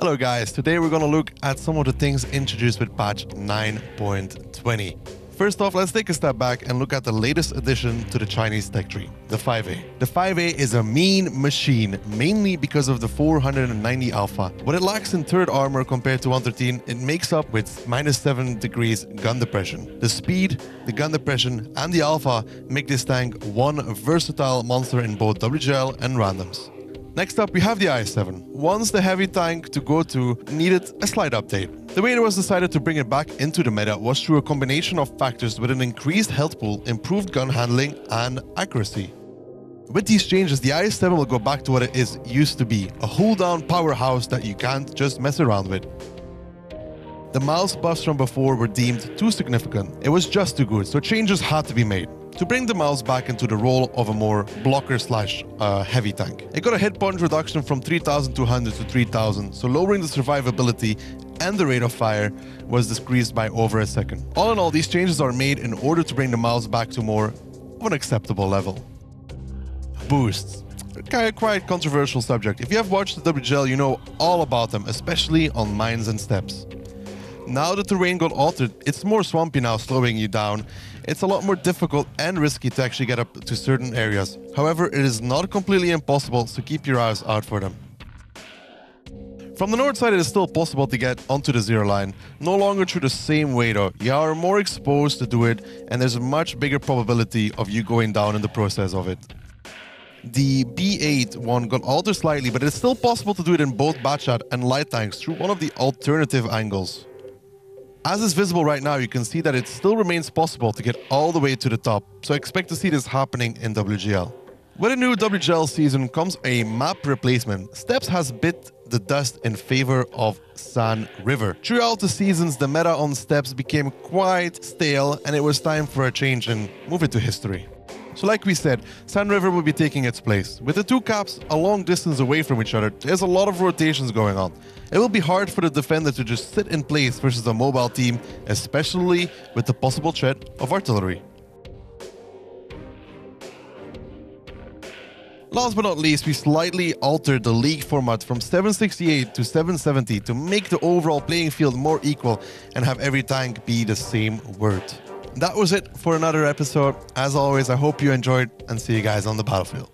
Hello guys, today we're gonna look at some of the things introduced with patch 9.20. First off, let's take a step back and look at the latest addition to the Chinese tech tree, the 5A. The 5A is a mean machine, mainly because of the 490 alpha. What it lacks in third armor compared to 113, it makes up with -7 degrees gun depression. The speed, the gun depression, and the alpha make this tank one versatile monster in both WGL and randoms. Next up, we have the IS-7. Once the heavy tank to go to needed a slight update. The way it was decided to bring it back into the meta was through a combination of factors with an increased health pool, improved gun handling, and accuracy. With these changes, the IS-7 will go back to what it is used to be, a hold-down powerhouse that you can't just mess around with. The mouse buffs from before were deemed too significant. It was just too good, so changes had to be made to bring the mouse back into the role of a more blocker/heavy tank. It got a hit point reduction from 3200 to 3000, so lowering the survivability and the rate of fire was decreased by over a second. All in all, these changes are made in order to bring the mouse back to more of an acceptable level. Boosts. Quite controversial subject. If you have watched the WGL, you know all about them, especially on mines and steps. Now the terrain got altered, it's more swampy now, slowing you down. It's a lot more difficult and risky to actually get up to certain areas. However, it is not completely impossible, so keep your eyes out for them. From the north side, it is still possible to get onto the zero line. No longer through the same way though. You are more exposed to do it, and there's a much bigger probability of you going down in the process of it. The B8 one got altered slightly, but it's still possible to do it in both Batchat and light tanks through one of the alternative angles. As is visible right now, you can see that it still remains possible to get all the way to the top, so expect to see this happening in WGL. With a new WGL season comes a map replacement. Steps has bit the dust in favor of San River. Throughout the seasons, the meta on Steps became quite stale, and it was time for a change and move it to history. So like we said, San River will be taking its place. With the two caps a long distance away from each other, there's a lot of rotations going on. It will be hard for the defender to just sit in place versus a mobile team, especially with the possible threat of artillery. Last but not least, we slightly altered the league format from 768 to 770 to make the overall playing field more equal and have every tank be the same word. That was it for another episode. As always, I hope you enjoyed and see you guys on the battlefield.